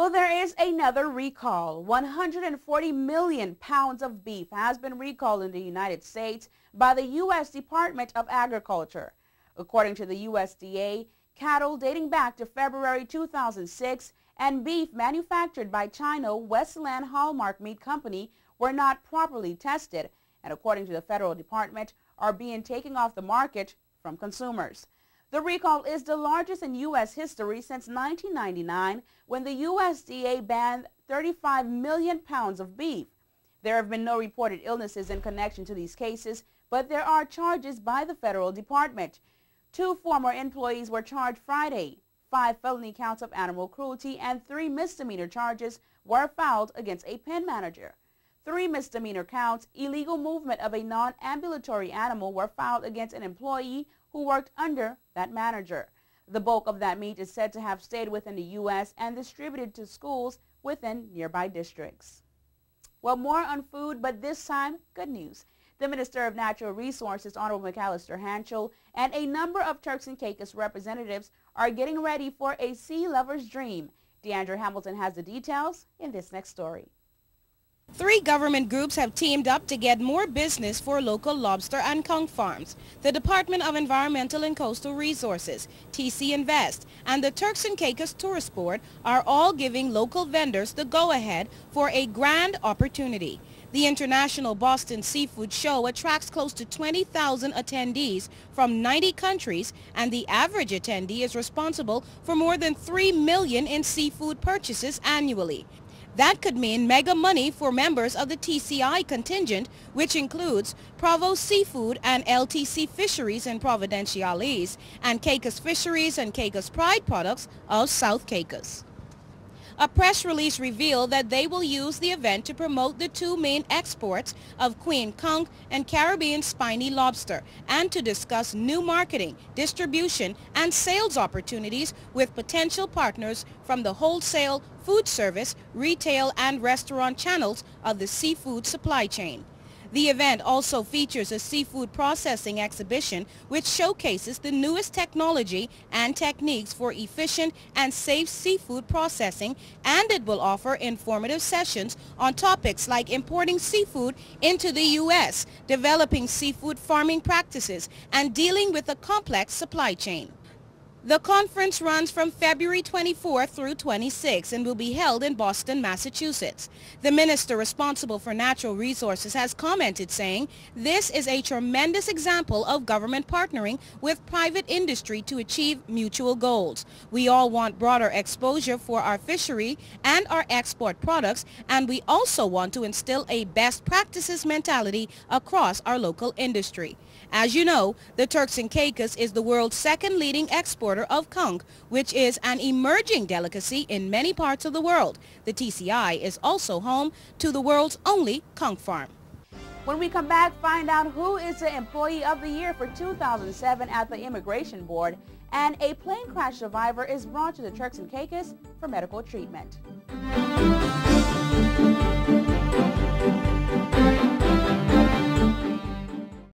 Well, there is another recall. 140 million pounds of beef has been recalled in the United States by the U.S. Department of Agriculture. According to the USDA, cattle dating back to February 2006 and beef manufactured by China Westland Hallmark Meat Company were not properly tested and, according to the federal department, are being taken off the market from consumers. The recall is the largest in U.S. history since 1999, when the USDA banned 35 million pounds of beef. There have been no reported illnesses in connection to these cases, but there are charges by the federal department. 2 former employees were charged Friday. 5 felony counts of animal cruelty and 3 misdemeanor charges were filed against a pen manager. 3 misdemeanor counts, illegal movement of a non-ambulatory animal, were filed against an employee who worked under that manager. The bulk of that meat is said to have stayed within the U.S. and distributed to schools within nearby districts. Well, more on food, but this time, good news. The Minister of Natural Resources, Honorable McAllister Hanchel, and a number of Turks and Caicos representatives are getting ready for a sea lover's dream. DeAndre Hamilton has the details in this next story. 3 government groups have teamed up to get more business for local lobster and conch farms. The Department of Environmental and Coastal Resources, TC Invest, and the Turks and Caicos Tourist Board are all giving local vendors the go-ahead for a grand opportunity. The International Boston Seafood Show attracts close to 20,000 attendees from 90 countries, and the average attendee is responsible for more than $3 million in seafood purchases annually. That could mean mega money for members of the TCI contingent, which includes Provo Seafood and LTC Fisheries and Providenciales, and Caicos Fisheries and Caicos Pride Products of South Caicos. A press release revealed that they will use the event to promote the 2 main exports of Queen Conch and Caribbean Spiny Lobster, and to discuss new marketing, distribution, and sales opportunities with potential partners from the wholesale, food service, retail, and restaurant channels of the seafood supply chain. The event also features a seafood processing exhibition which showcases the newest technology and techniques for efficient and safe seafood processing, and it will offer informative sessions on topics like importing seafood into the U.S., developing seafood farming practices, and dealing with a complex supply chain. The conference runs from February 24 through 26 and will be held in Boston, Massachusetts. The minister responsible for natural resources has commented, saying, "This is a tremendous example of government partnering with private industry to achieve mutual goals. We all want broader exposure for our fishery and our export products, and we also want to instill a best practices mentality across our local industry." As you know, the Turks and Caicos is the world's 2nd leading exporter of conch, which is an emerging delicacy in many parts of the world. The TCI is also home to the world's only conch farm. When we come back, find out who is the Employee of the Year for 2007 at the Immigration Board, and a plane crash survivor is brought to the Turks and Caicos for medical treatment.